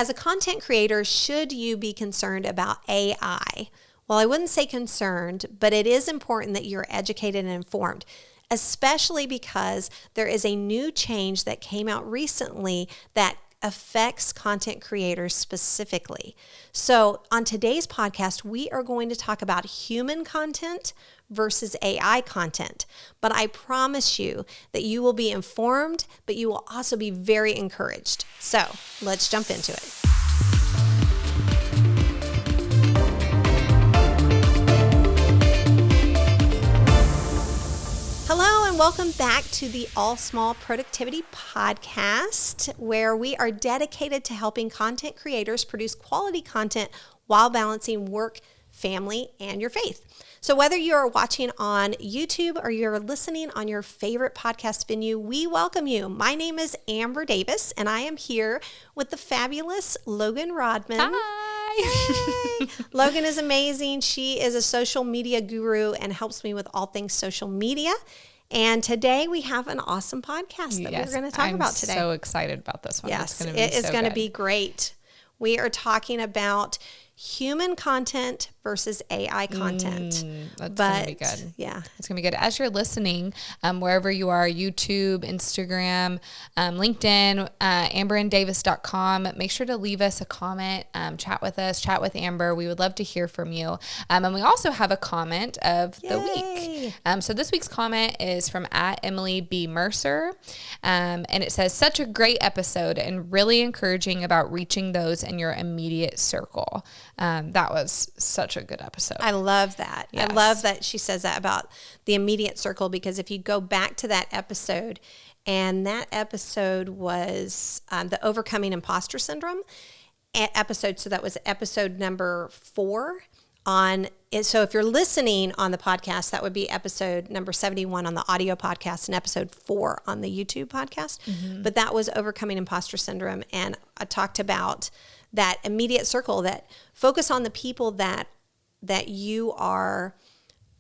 as a content creator, should you be concerned about AI? Well, I wouldn't say concerned, but it is important that you're educated and informed, especially because there is a new change that came out recently that affects content creators specifically. So on today's podcast, we are going to talk about human content versus AI content. But I promise you that you will be informed, but you will also be very encouraged. So let's jump into it. Hello and welcome back to the All Small Productivity Podcast, where we are dedicated to helping content creators produce quality content while balancing work, family, and your faith. So whether you're watching on YouTube or you're listening on your favorite podcast venue, we welcome you. My name is Amber Davis, and I am here with the fabulous Logan Rodman. Hi. Logan is amazing. She is a social media guru and helps me with all things social media. And today we have an awesome podcast that we're going to talk about today. I'm so excited about this one. Yes, it is going to be great. We are talking about human content versus AI content. That's going to be good. Yeah. It's going to be good. As you're listening, wherever you are, YouTube, Instagram, LinkedIn, amberanddavis.com, make sure to leave us a comment, chat with us, chat with Amber. We would love to hear from you. And we also have a comment of the week. So this week's comment is from @EmilyB.Mercer. And it says, such a great episode and really encouraging about reaching those in your immediate circle. That was such a good episode. I love that. Yes. I love that she says that about the immediate circle, because if you go back to that episode, and that episode was the Overcoming Imposter Syndrome episode. So that was episode number 4 on it. So if you're listening on the podcast, that would be episode number 71 on the audio podcast and episode 4 on the YouTube podcast. Mm-hmm. But that was Overcoming Imposter Syndrome. And I talked about that immediate circle, that focus on the people that are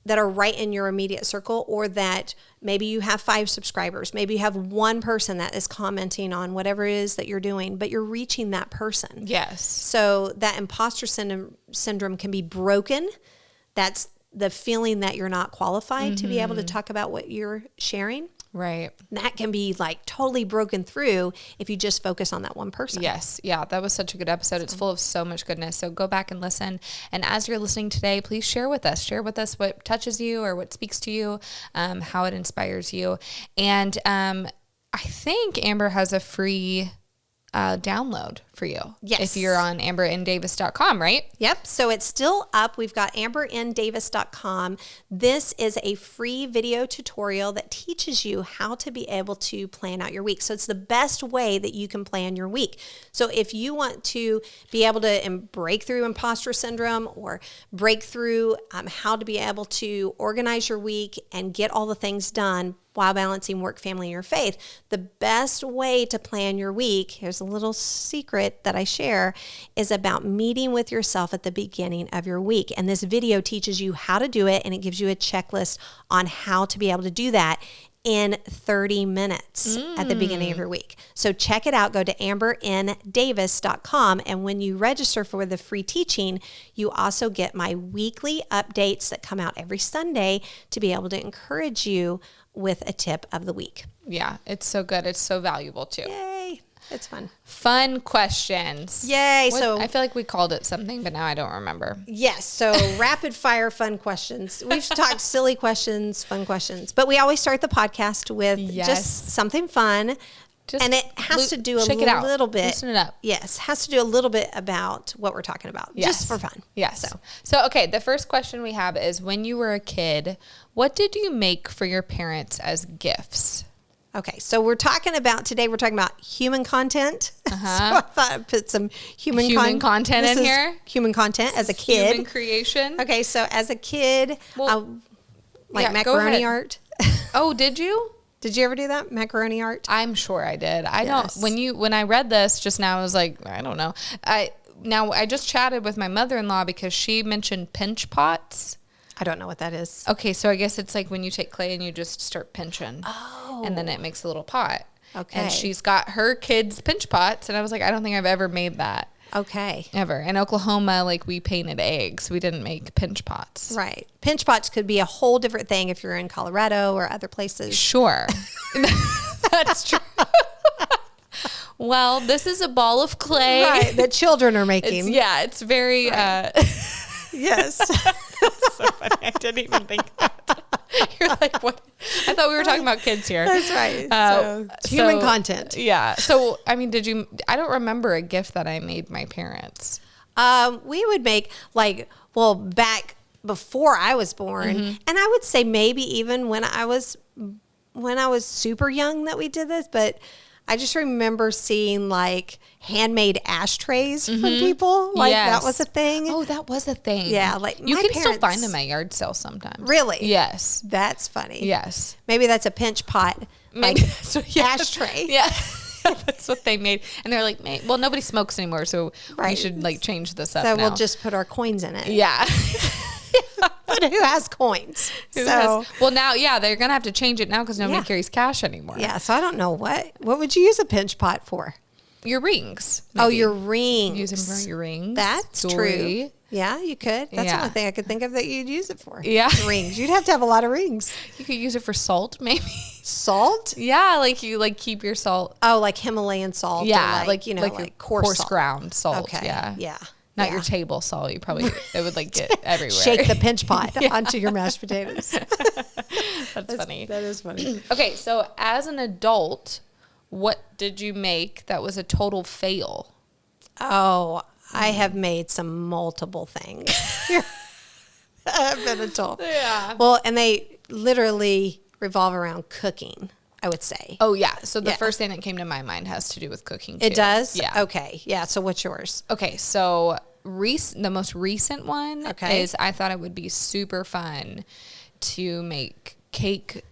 right in your immediate circle, or that maybe you have 5 subscribers. Maybe you have one person that is commenting on whatever it is that you're doing, but you're reaching that person. Yes. So that imposter syndrome can be broken. That's the feeling that you're not qualified to be able to talk about what you're sharing. Right. That can be like totally broken through if you just focus on that one person. Yes. Yeah. That was such a good episode. It's full of so much goodness. So go back and listen. And as you're listening today, please share with us. Share with us what touches you or what speaks to you, how it inspires you. And I think Amber has a free download for you. Yes. If you're on amberanddavis.com, right? Yep. So it's still up. We've got amberanddavis.com. This is a free video tutorial that teaches you how to be able to plan out your week. So it's the best way that you can plan your week. So if you want to be able to break through imposter syndrome, or break through how to be able to organize your week and get all the things done while balancing work, family, and your faith, the best way to plan your week, here's a little secret that I share, is about meeting with yourself at the beginning of your week. And this video teaches you how to do it, and it gives you a checklist on how to be able to do that in 30 minutes at the beginning of your week. So check it out. Go to amberanddavis.com. And when you register for the free teaching, you also get my weekly updates that come out every Sunday to be able to encourage you with a tip of the week. Yeah. It's so good. It's so valuable too. Yay. It's fun. Fun questions. Yay. So I feel like we called it something, but now I don't remember. Yes. So rapid fire fun questions. We've talked silly questions, fun questions, but we always start the podcast with just something fun. And it has to do a little bit. Loosen it up. Yes. Has to do a little bit about what we're talking about. Yes. Just for fun. Yes. So, okay. The first question we have is, when you were a kid, what did you make for your parents as gifts? Okay, so we're talking about human content. So I thought I'd put some human content in here. Human content as a kid. Human creation. Okay, so as a kid, macaroni art. Oh, did you? Did you ever do that? Macaroni art? I'm sure I did. I don't. When I read this just now, I was like, I don't know. I just chatted with my mother-in-law because she mentioned pinch pots. I don't know what that is. Okay, so I guess it's like when you take clay and you just start pinching. Oh. And then it makes a little pot. Okay. And she's got her kids' pinch pots. And I was like, I don't think I've ever made that. Okay. Ever. In Oklahoma, like we painted eggs. We didn't make pinch pots. Right. Pinch pots could be a whole different thing if you're in Colorado or other places. Sure. That's true. Well, this is a ball of clay. Right. That children are making. It's very... Right. Yes. That's so funny. I didn't even think that. You're like, what? I thought we were talking about kids here. That's right. So it's human content. Yeah. So, I mean, I don't remember a gift that I made my parents. We would make back before I was born. And I would say maybe even when I was super young that we did this, but I just remember seeing like handmade ashtrays from people. Like that was a thing. Oh, that was a thing. Yeah. Like you can still find them at yard sales sometimes. Really? Yes. That's funny. Yes. Maybe that's a pinch pot. Like ashtray. Yeah. That's what they made. And they're like, well, nobody smokes anymore. So we should like change this up. So now. we'll just put our coins in it. Yeah. But who has coins? Well, now, they're going to have to change it now because nobody carries cash anymore. Yeah, so I don't know. What would you use a pinch pot for? Your rings. Maybe. Oh, your rings. Use them for your rings. That's jewelry. true. Yeah, you could. That's the only thing I could think of that you'd use it for. Yeah. Rings. You'd have to have a lot of rings. You could use it for salt, maybe. Salt? Yeah, like you keep your salt. Oh, like Himalayan salt. Yeah, or like coarse salt. ground salt. Okay. Yeah. Yeah. Not your table salt. You probably, it would like get everywhere. Shake the pinch pot onto your mashed potatoes. That's funny. That is funny. Okay, so as an adult, what did you make that was a total fail? Oh, I have made some multiple things. I've been a total. Yeah. Well, and they literally revolve around cooking, I would say. Oh, yeah. So the first thing that came to my mind has to do with cooking, too. It does? Yeah. Okay. Yeah. So what's yours? Okay. So the most recent one is I thought it would be super fun to make cake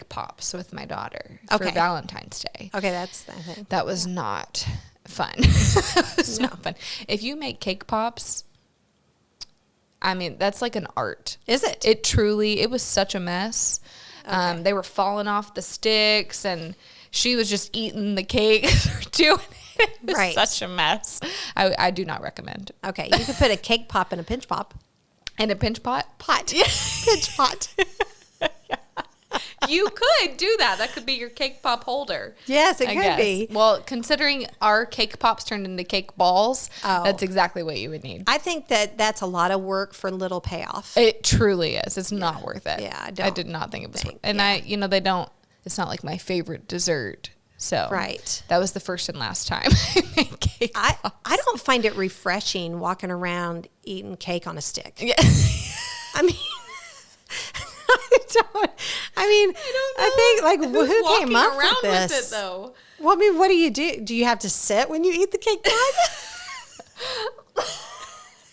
pops with my daughter for Valentine's Day. Okay. That's the thing. That was not fun. It's not fun. If you make cake pops, I mean, that's like an art. Is it? It was such a mess. Okay. They were falling off the sticks, and she was just eating the cake doing it. It was such a mess. I do not recommend. Okay, you could put a cake pop in a pinch pop. And a pinch pot? Pinch pot. You could do that. That could be your cake pop holder. Yes, it could be. Well, considering our cake pops turned into cake balls, that's exactly what you would need. I think that's a lot of work for little payoff. It truly is. It's not worth it. Yeah, I did not think it was worth it. And they don't, it's not like my favorite dessert. So that was the first and last time I made cake pops. I don't find it refreshing walking around eating cake on a stick. Yeah. I mean... I think who came up with this? With it, though? Well, I mean, what do? Do you have to sit when you eat the cake pop?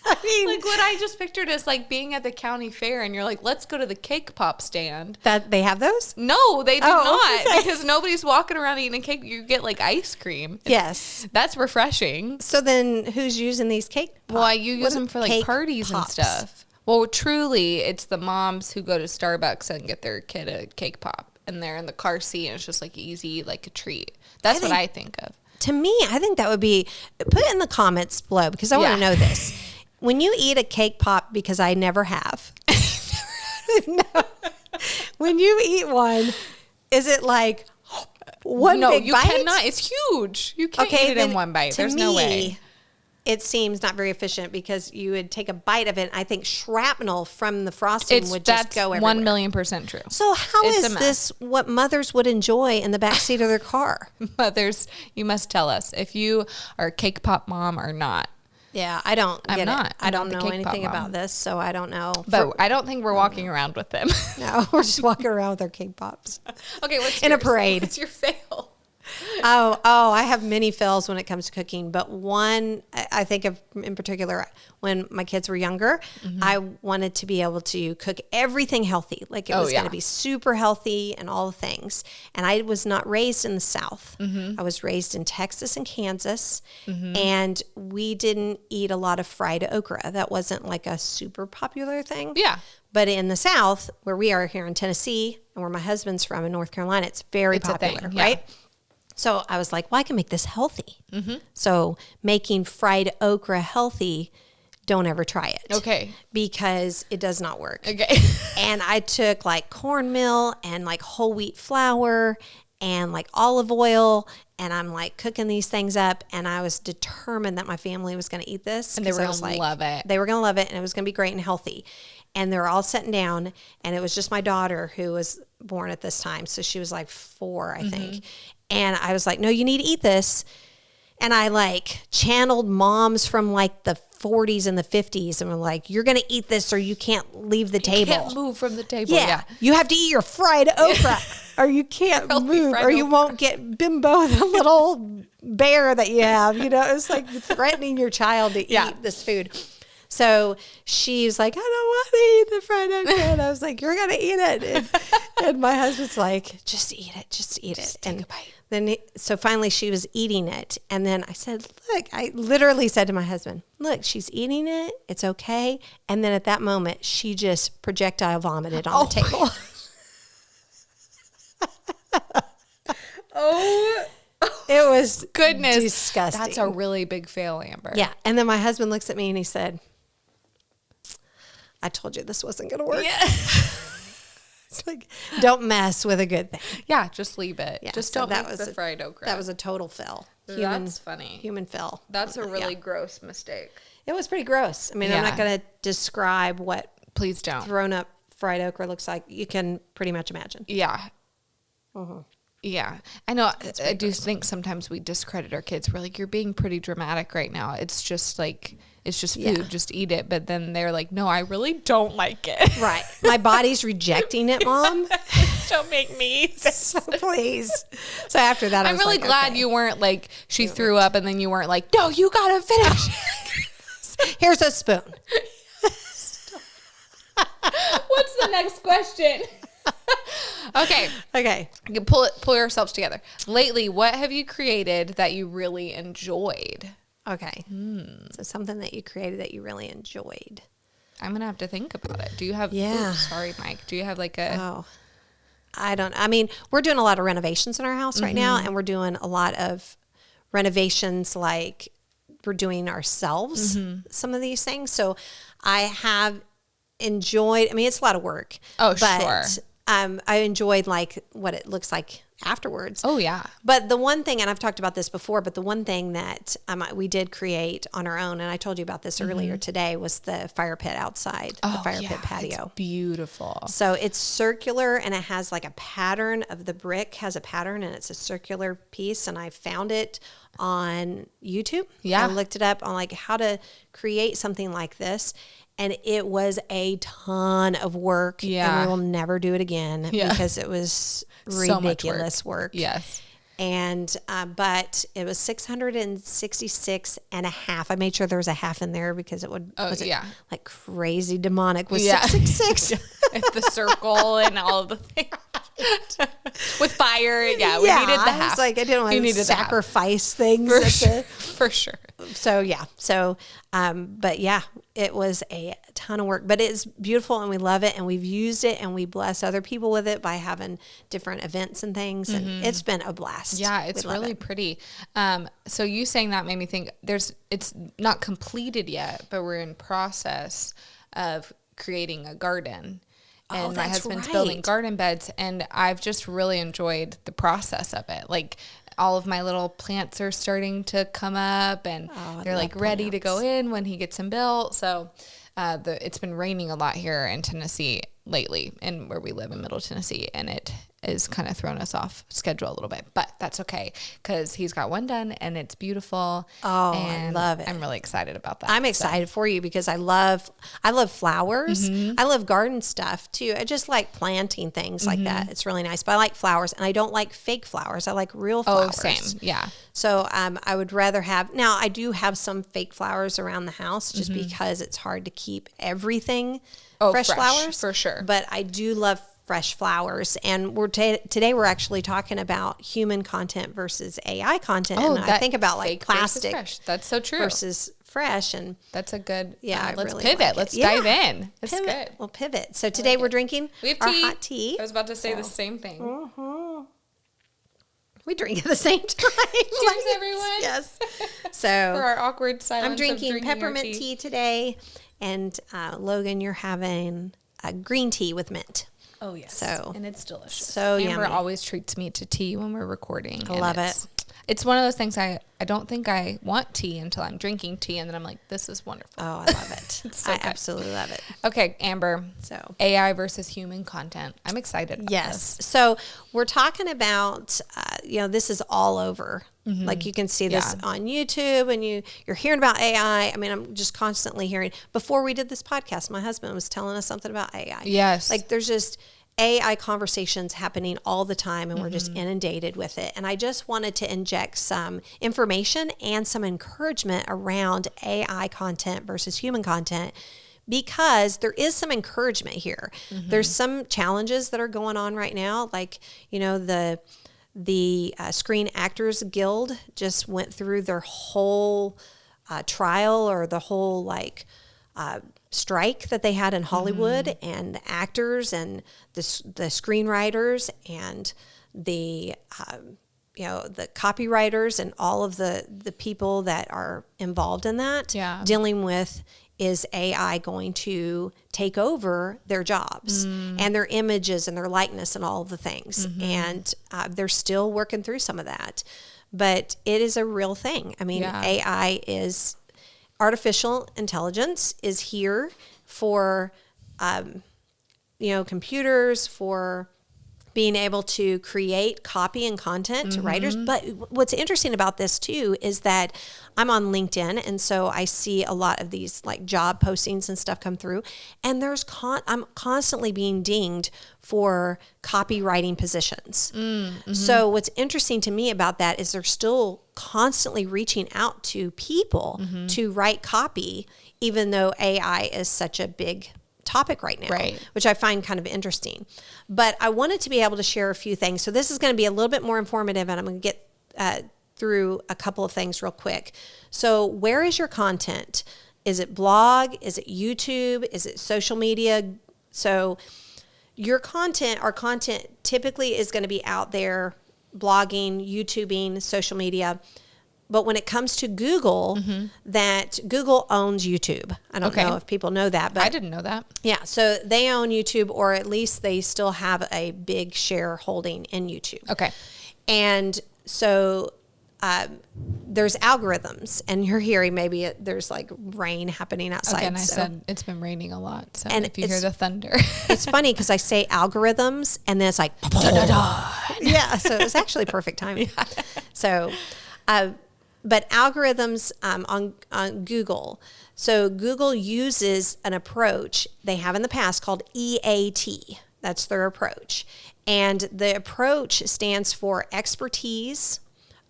I mean, like what I just pictured is like being at the county fair, and you're like, "Let's go to the cake pop stand." That they have those? No, they do not, because nobody's walking around eating a cake. You get like ice cream. Yes, that's refreshing. So then, who's using these cake pops? Well, you use them for like parties and stuff. Well, truly, it's the moms who go to Starbucks and get their kid a cake pop, and they're in the car seat, and it's just like easy, like a treat. That's what I think of. To me, I think that would be, put it in the comments below, because I want to know this. When you eat a cake pop, because I never have. No. When you eat one, is it like one big bite? No, you cannot. It's huge. You can't eat it in one bite. There's no way. It seems not very efficient, because you would take a bite of it. And I think shrapnel from the frosting would just go everywhere. 1,000,000% true. So how is this what mothers would enjoy in the backseat of their car? Mothers, you must tell us if you are a cake pop mom or not. Yeah, I don't get it. I don't know anything mom. about this, so I don't know. But I don't think we're walking around with them. No, we're just walking around with our cake pops. Okay, what's in a parade? What's your fail? Oh, I have many fails when it comes to cooking, but one I think of in particular, when my kids were younger, I wanted to be able to cook everything healthy. Like it was going to be super healthy and all the things. And I was not raised in the South. I was raised in Texas and Kansas, and we didn't eat a lot of fried okra. That wasn't like a super popular thing. Yeah. But in the South, where we are here in Tennessee, and where my husband's from in North Carolina, it's very popular, right? So I was like, well, I can make this healthy. So making fried okra healthy, don't ever try it. Okay. Because it does not work. Okay. And I took like cornmeal and like whole wheat flour and like olive oil, and I'm like cooking these things up, and I was determined that my family was going to eat this. And they were going to love it. They were going to love it, and it was going to be great and healthy. And they're all sitting down, and it was just my daughter who was born at this time. So she was like 4, I think. And I was like, no, you need to eat this. And I like channeled moms from like the 40s and the 50s, and were like, you're going to eat this or you can't leave the table. You can't move from the table. Yeah. You have to eat your fried okra or you can't move, or you won't get Bimbo, the little bear that you have. You know, it's like threatening your child to eat this food. So she's like, I don't want to eat the fried okra. And I was like, you're going to eat it. And my husband's like, just eat it. Just eat it. Take a bite. Then, so finally she was eating it. And then I said, look, I literally said to my husband, look, she's eating it. It's okay. And then at that moment, she just projectile vomited on the table. It was goodness, disgusting. That's a really big fail, Amber. Yeah. And then my husband looks at me and he said, I told you this wasn't going to work. Yeah. It's like, don't mess with a good thing. Yeah, just leave it. Yeah, just so don't that make was the fried okra. That was a total fail. That's funny. Human fail. That's a really gross mistake. It was pretty gross. I mean, I'm not going to describe what Please don't. thrown up fried okra looks like. You can pretty much imagine. Yeah. Yeah. I know. I do think sometimes we discredit our kids. We're like, you're being pretty dramatic right now. It's just like, it's just food. Yeah. Just eat it. But then they're like, no, I really don't like it. Right. My body's rejecting it, Mom. Please don't make me eat this. So please. So after that, I'm really glad you weren't like, she threw up and then you weren't like, no, you got to finish. Here's a spoon. What's the next question? Okay. You can pull yourselves together. Lately, what have you created that you really enjoyed? Okay. So something that you created that you really enjoyed. I'm going to have to think about it. Do you have, sorry, Mike. Do you have like a... I mean, we're doing a lot of renovations in our house right now, and we're doing a lot of renovations like we're doing ourselves, some of these things. So I have enjoyed, I mean, it's a lot of work. Oh, but, sure. I enjoyed like what it looks like afterwards. Oh, yeah. But the one thing, and I've talked about this before, but the one thing that we did create on our own, and I told you about this earlier today, was the fire pit outside, the fire pit patio. It's beautiful. So it's circular, and it has like a pattern of the brick has a pattern, and it's a circular piece. And I found it on YouTube. Yeah. I looked it up on like how to create something like this. And it was a ton of work. Yeah. And we will never do it again because it was ridiculous work. Yes. And, but it was 666 and a half. I made sure there was a half in there because it would, like crazy demonic was 666. It's the circle and all of the things. With fire. Yeah. We needed the half. It's like, I didn't want to sacrifice things. For sure. So, yeah. So, but yeah, it was a ton of work, but it's beautiful and we love it, and we've used it and we bless other people with it by having different events and things. And it's been a blast. Yeah. It's really pretty. So you saying that made me think it's not completed yet, but we're in process of creating a garden. And my husband's building garden beds, and I've just really enjoyed the process of it. Like all of my little plants are starting to come up, and they're like ready to go in when he gets them built. So it's been raining a lot here in Tennessee lately, and where we live in Middle Tennessee, and it is kind of thrown us off schedule a little bit, but that's okay because he's got one done and it's beautiful. Oh, and I love it. I'm really excited about that. I'm excited for you because I love flowers. I love garden stuff too. I just like planting things like that. It's really nice, but I like flowers, and I don't like fake flowers. I like real flowers. Oh, same. Yeah. So I would rather now I do have some fake flowers around the house just because it's hard to keep everything fresh flowers. For sure. But I do love fresh flowers, and today we're actually talking about human content versus AI content. And I think about like plastic. That's so true. Versus fresh, and that's a good. Yeah, let's really pivot. like let's dive in. That's good. We'll pivot. So today we're drinking we have our tea. hot tea. I was about to say the same thing. We drink at the same time. Cheers, everyone. Yes. So for our awkward silence. I'm drinking peppermint tea today, and Logan, you're having a green tea with mint. Oh yes. So and it's delicious. So Amber yummy. always treats me to tea when we're recording. I love it. It's one of those things I don't think I want tea until I'm drinking tea, and then I'm like, this is wonderful. Oh, I love it. So I good. absolutely love it. Okay, Amber. So AI versus human content. I'm excited about yes. this. So we're talking about, this is all over. Like you can see this on YouTube, and you're hearing about AI. I mean, I'm just constantly hearing. Before we did this podcast, my husband was telling us something about AI. Yes. Like there's just AI conversations happening all the time, and we're just inundated with it. And I just wanted to inject some information and some encouragement around AI content versus human content, because there is some encouragement here. There's some challenges that are going on right now. Like, the Screen Actors Guild just went through their whole trial, or the whole strike that they had in Hollywood, and the actors and the screenwriters and the the copywriters and all of the people that are involved in that, dealing with, is AI going to take over their jobs and their images and their likeness and all of the things. And they're still working through some of that, but it is a real thing. I mean, AI is artificial intelligence is here for, computers, for being able to create copy and content to writers. But what's interesting about this too is that I'm on LinkedIn, and so I see a lot of these like job postings and stuff come through, and I'm constantly being dinged for copywriting positions. So what's interesting to me about that is they're still constantly reaching out to people to write copy, even though AI is such a big topic right now, which I find kind of interesting. But I wanted to be able to share a few things. So this is going to be a little bit more informative, and I'm going to get through a couple of things real quick. So where is your content? Is it blog? Is it YouTube? Is it social media? So our content typically is going to be out there, blogging, YouTubing, social media. But when it comes to Google, that Google owns YouTube. I don't know if people know that, but I didn't know that. Yeah, so they own YouTube, or at least they still have a big shareholding in YouTube. Okay. And so there's algorithms, and you're hearing maybe there's like rain happening outside. Okay, and I said it's been raining a lot, so and if you hear the thunder. It's funny because I say algorithms, and then it's like, yeah, so it's actually perfect timing. So, but algorithms on Google. So Google uses an approach they have in the past called EAT. That's their approach. And the approach stands for expertise,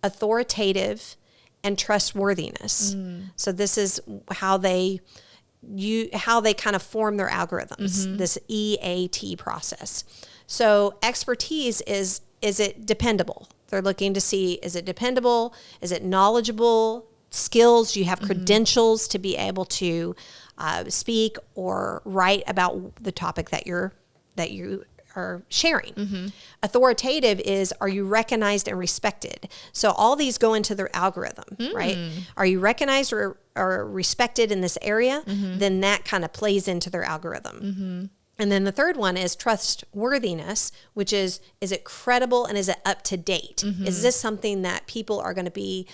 authoritative, and trustworthiness. So this is how they kind of form their algorithms, this EAT process. So expertise is it dependable? They're looking to see, is it dependable? Is it knowledgeable? Skills, you have credentials to be able to speak or write about the topic that you are sharing. Authoritative is, are you recognized and respected? So all these go into their algorithm, right? Are you recognized or respected in this area? Then that kind of plays into their algorithm. And then the third one is trustworthiness, which is it credible and is it up to date? Is this something that people are going to be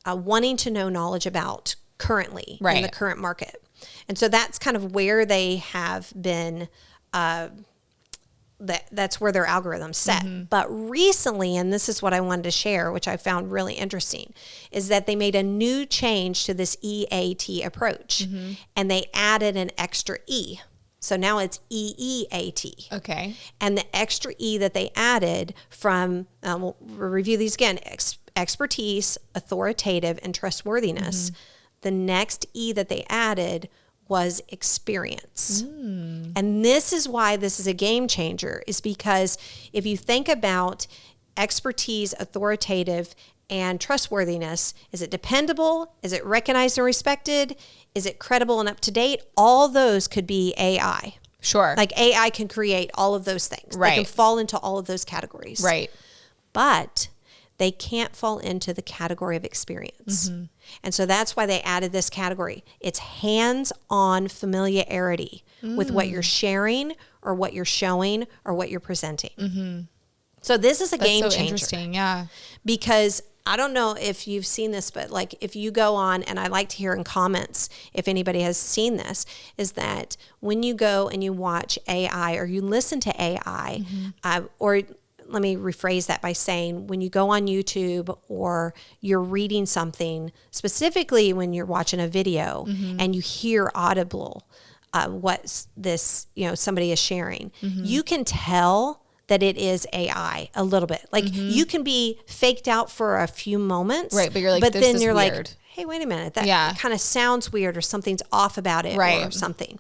wanting to know knowledge about currently in the current market? And so that's kind of where they have been, that's where their algorithm's set. But recently, and this is what I wanted to share, which I found really interesting, is that they made a new change to this EAT approach, and they added an extra E. So now it's EEAT. Okay. And the extra E that they added from, we'll review these again, expertise, authoritative, and trustworthiness. The next E that they added was experience. And this is why this is a game changer, is because if you think about expertise, authoritative, and trustworthiness, is it dependable? Is it recognized and respected? Is it credible and up to date? All those could be AI. Sure. Like AI can create all of those things. Right. They can fall into all of those categories. Right. But they can't fall into the category of experience. And so that's why they added this category. It's hands-on familiarity with what you're sharing or what you're showing or what you're presenting. So this is a game changer. Interesting, yeah. Because I don't know if you've seen this, but like if you go on, and I like to hear in comments if anybody has seen this, is that when you go and you watch AI or you listen to AI, or let me rephrase that by saying when you go on YouTube or you're reading something, specifically when you're watching a video and you hear audible what this, somebody is sharing, you can tell that it is AI a little bit. Like you can be faked out for a few moments. Right, but you're like, but then you're weird. like, hey, wait a minute, that kind of sounds weird or something's off about it or something.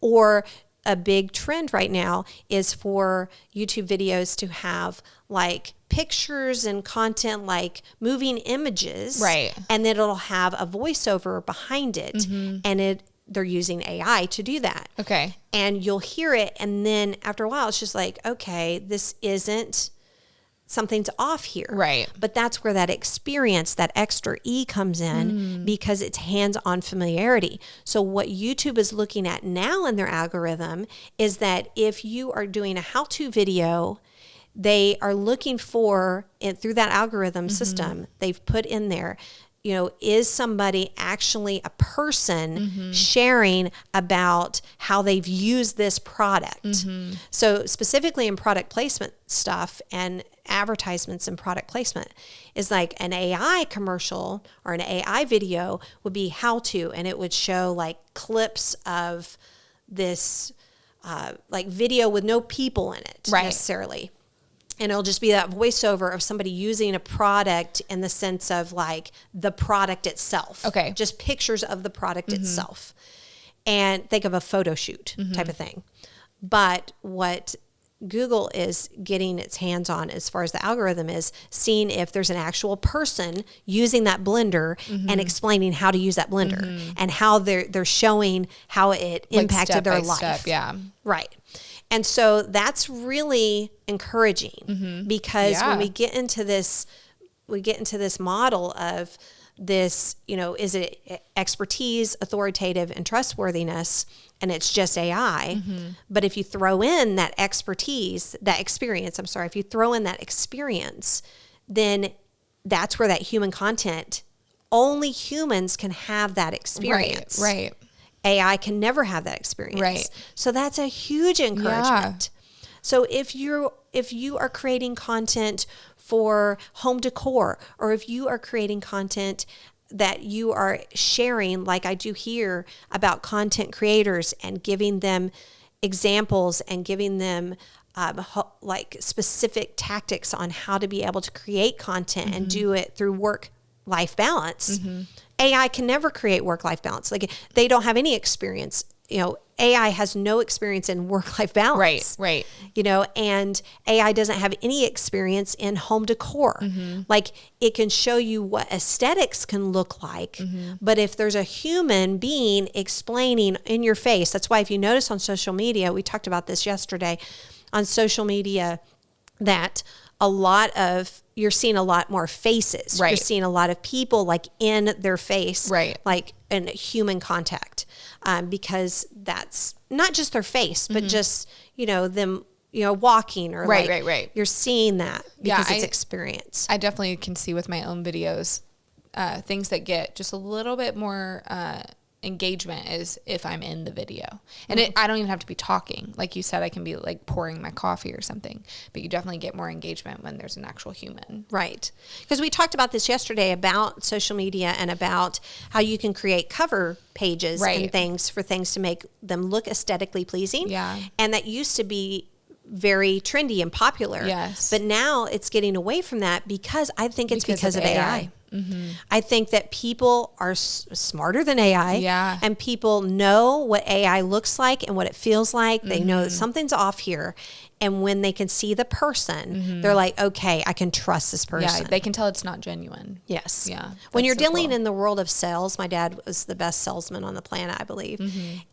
Or a big trend right now is for YouTube videos to have like pictures and content, like moving images. Right. And then it'll have a voiceover behind it. And they're using AI to do that. Okay. And you'll hear it. And then after a while, it's just like, okay, something's off here. Right. But that's where that experience, that extra E comes in because it's hands-on familiarity. So what YouTube is looking at now in their algorithm is that if you are doing a how-to video, they are looking for, through that algorithm system, they've put in there, is somebody actually a person sharing about how they've used this product? So specifically in product placement stuff and advertisements and product placement is like an AI commercial or an AI video would be how to, and it would show like clips of this like video with no people in it necessarily. And it'll just be that voiceover of somebody using a product in the sense of like the product itself. Okay. Just pictures of the product itself. And think of a photo shoot type of thing. But what Google is getting its hands on as far as the algorithm is seeing if there's an actual person using that blender and explaining how to use that blender and how they're showing how it impacted their life. Step, yeah. Right. And so that's really encouraging because when we get into this model of this, is it expertise, authoritative, and trustworthiness, and it's just AI. But if you throw in that expertise, if you throw in that experience, then that's where that human content, only humans can have that experience. Right. AI can never have that experience. Right. So that's a huge encouragement. Yeah. So if you are creating content for home decor, or if you are creating content that you are sharing, like I do here about content creators and giving them examples and giving them like specific tactics on how to be able to create content and do it through work-life balance. AI can never create work-life balance. Like they don't have any experience. AI has no experience in work-life balance. Right. And AI doesn't have any experience in home decor. Like it can show you what aesthetics can look like, but if there's a human being explaining in your face, that's why if you notice on social media, we talked about this yesterday, on social media, that you're seeing a lot more faces. Right. You're seeing a lot of people like in their face, right, like in human contact, because that's not just their face, but just, them, walking or right. You're seeing that because it's experience. I definitely can see with my own videos, things that get just a little bit more, engagement is if I'm in the video, and I don't even have to be talking. Like you said, I can be like pouring my coffee or something, but you definitely get more engagement when there's an actual human. Right. Because we talked about this yesterday about social media and about how you can create cover pages and things for things to make them look aesthetically pleasing. Yeah. And that used to be very trendy and popular. Yes. But now it's getting away from that because I think it's because of AI. I think that people are smarter than AI. Yeah. And people know what AI looks like and what it feels like. They know that something's off here. And when they can see the person, they're like, okay, I can trust this person. Yeah, they can tell it's not genuine. Yes. Yeah. When you're dealing in the world of sales, my dad was the best salesman on the planet, I believe.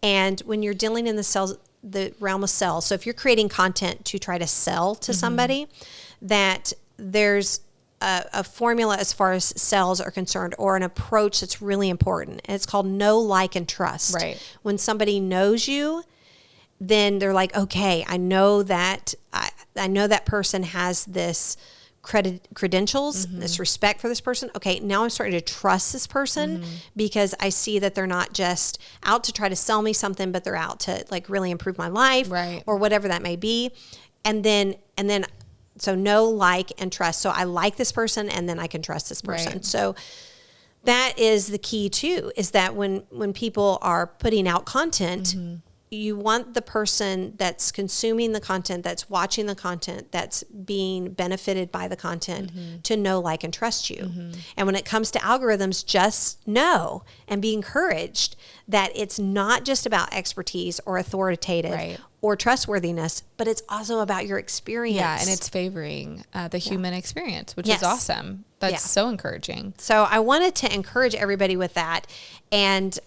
And when you're dealing in the realm of sales, so if you're creating content to try to sell to somebody, that there's a formula as far as sales are concerned, or an approach that's really important. And it's called know, like, and trust. Right. When somebody knows you, then they're like, okay, I know that person has this credentials, this respect for this person. Okay, now I'm starting to trust this person because I see that they're not just out to try to sell me something, but they're out to like really improve my life, right, or whatever that may be. And then so know, like, and trust. So I like this person, and then I can trust this person. Right. So that is the key too, is that when people are putting out content, you want the person that's consuming the content, that's watching the content, that's being benefited by the content to know, like, and trust you. And when it comes to algorithms, just know and be encouraged that it's not just about expertise or authoritative or trustworthiness, but it's also about your experience. Yeah, and it's favoring the human experience, which is awesome. That's so encouraging. So I wanted to encourage everybody with that. And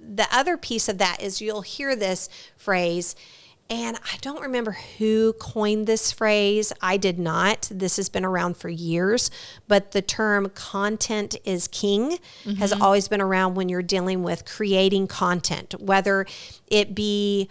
the other piece of that is you'll hear this phrase, and I don't remember who coined this phrase. I did not. This has been around for years, but the term content is king has always been around when you're dealing with creating content, whether it be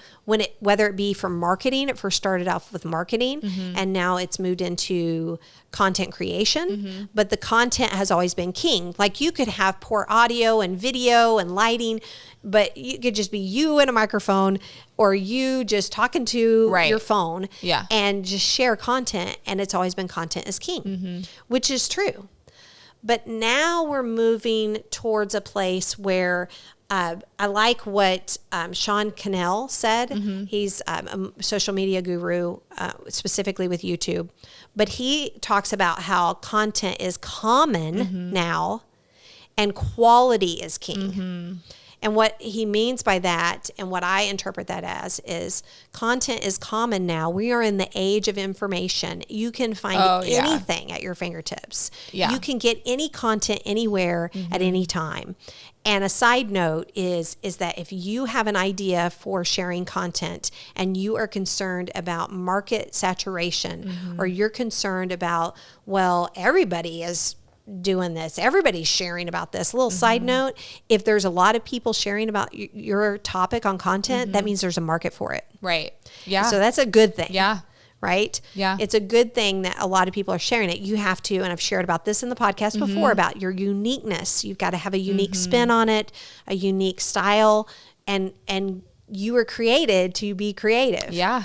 from marketing. It first started off with marketing, and now it's moved into content creation, but the content has always been king. Like, you could have poor audio and video and lighting, but you could just be you and a microphone, or you just talking to your phone and just share content, and it's always been content is king, which is true. But now we're moving towards a place where I like what Sean Cannell said. He's a social media guru, specifically with YouTube. But he talks about how content is common now and quality is king. And what he means by that, and what I interpret that as, is content is common now. We are in the age of information. You can find anything at your fingertips. You can get any content anywhere at any time. And a side note is that if you have an idea for sharing content and you are concerned about market saturation, or you're concerned about, well, everybody is doing this, everybody's sharing about this. A little side note, if there's a lot of people sharing about your topic on content, that means there's a market for it. Right. Yeah. So that's a good thing. Yeah. Right? Yeah. It's a good thing that a lot of people are sharing it. You have to, and I've shared about this in the podcast before, about your uniqueness. You've got to have a unique spin on it, a unique style, and you were created to be creative. Yeah.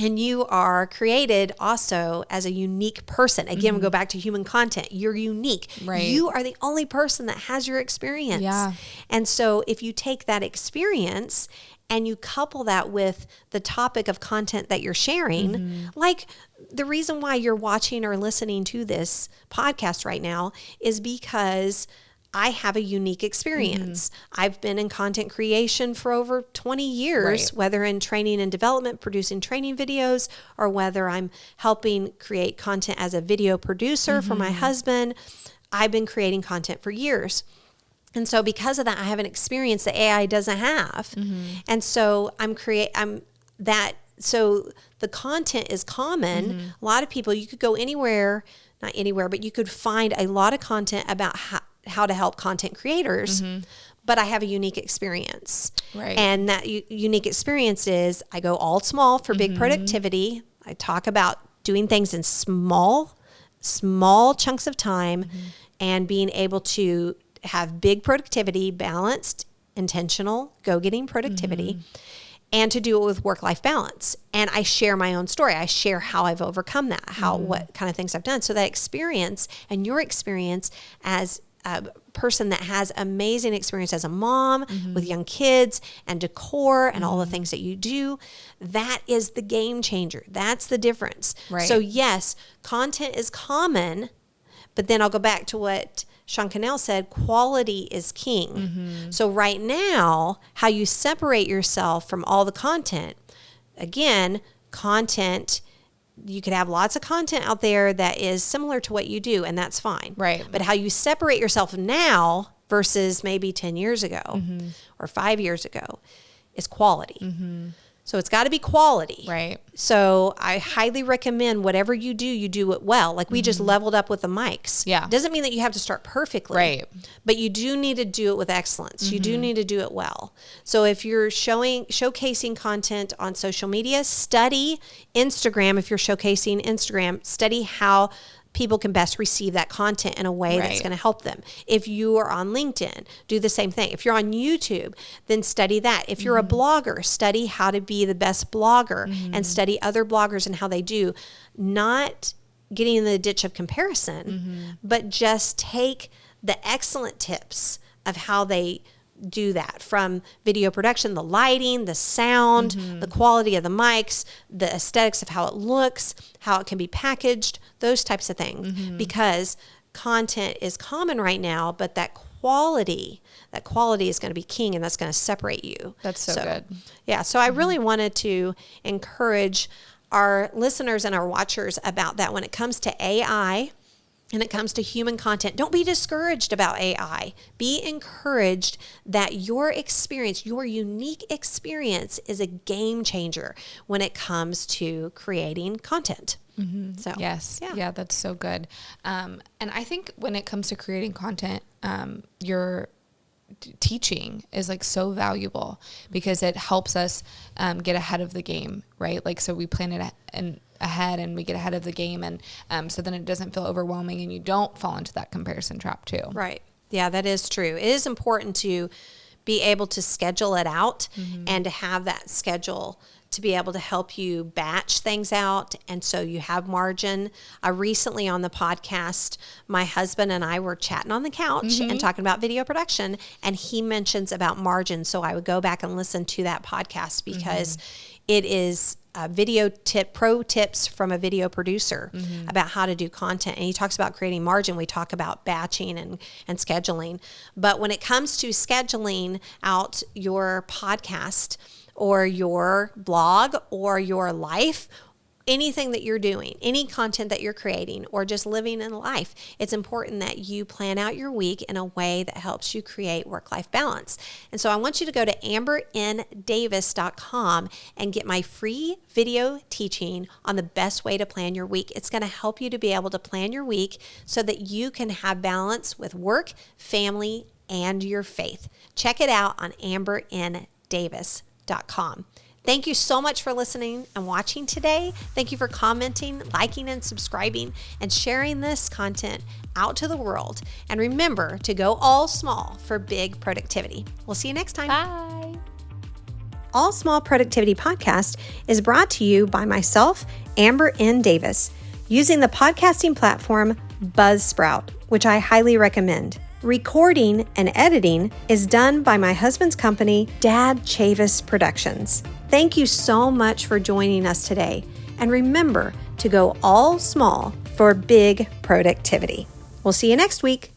And you are created also as a unique person. Again, we go back to human content. You're unique. Right. You are the only person that has your experience. Yeah. And so if you take that experience and you couple that with the topic of content that you're sharing, like the reason why you're watching or listening to this podcast right now is because I have a unique experience. I've been in content creation for over 20 years, whether in training and development, producing training videos, or whether I'm helping create content as a video producer for my husband. I've been creating content for years. And so because of that, I have an experience that AI doesn't have. And so so the content is common. A lot of people, you could go anywhere, not anywhere, but you could find a lot of content about how to help content creators, but I have a unique experience. Right. And that unique experience is I go all small for big productivity. I talk about doing things in small chunks of time and being able to have big productivity, balanced, intentional, go-getting productivity, and to do it with work-life balance. And I share my own story. I share how I've overcome that, what kind of things I've done. So that experience and your experience as a person that has amazing experience as a mom with young kids and decor and all the things that you do, that is the game changer. That's the difference. Right. So yes, content is common, but then I'll go back to what Sean Cannell said, quality is king. So right now, how you separate yourself from all the content, again, content, you could have lots of content out there that is similar to what you do, and that's fine. Right. But how you separate yourself now versus maybe 10 years ago or 5 years ago is quality. So it's got to be quality. Right. So I highly recommend whatever you do it well. Like we just leveled up with the mics. Yeah. Doesn't mean that you have to start perfectly. Right. But you do need to do it with excellence. You do need to do it well. So if you're showcasing content on social media, study Instagram. If you're showcasing Instagram, study how people can best receive that content in a way that's going to help them. If you are on LinkedIn, do the same thing. If you're on YouTube, then study that. If you're a blogger, study how to be the best blogger and study other bloggers and how they do. Not getting in the ditch of comparison, but just take the excellent tips of how they do that, from video production, the lighting, the sound, the quality of the mics, the aesthetics of how it looks, how it can be packaged, those types of things. Because content is common right now, but that quality is going to be king, and that's going to separate you. That's so good. Yeah. So I really wanted to encourage our listeners and our watchers about that when it comes to AI. And it comes to human content. Don't be discouraged about AI. Be encouraged that your experience, your unique experience, is a game changer when it comes to creating content. So Yes. Yeah, that's so good. And I think when it comes to creating content, your teaching is like so valuable because it helps us get ahead of the game, right? Like, so we plan it ahead and we get ahead of the game, and so then it doesn't feel overwhelming and you don't fall into that comparison trap too. Right. Yeah, that is true. It is important to be able to schedule it out and to have that schedule to be able to help you batch things out, and so you have margin. Recently on the podcast, my husband and I were chatting on the couch and talking about video production, and he mentions about margin. So I would go back and listen to that podcast because it is pro tips from a video producer about how to do content. And he talks about creating margin. We talk about batching and scheduling. But when it comes to scheduling out your podcast or your blog or your life, anything that you're doing, any content that you're creating, or just living in life, it's important that you plan out your week in a way that helps you create work-life balance. And so I want you to go to ambernddavis.com and get my free video teaching on the best way to plan your week. It's going to help you to be able to plan your week so that you can have balance with work, family, and your faith. Check it out on ambernddavis.com. Thank you so much for listening and watching today. Thank you for commenting, liking, and subscribing, and sharing this content out to the world. And remember to go all small for big productivity. We'll see you next time. Bye. All Small Productivity Podcast is brought to you by myself, Amber N. Davis, using the podcasting platform Buzzsprout, which I highly recommend. Recording and editing is done by my husband's company, Dad Chavis Productions. Thank you so much for joining us today. And remember to go all small for big productivity. We'll see you next week.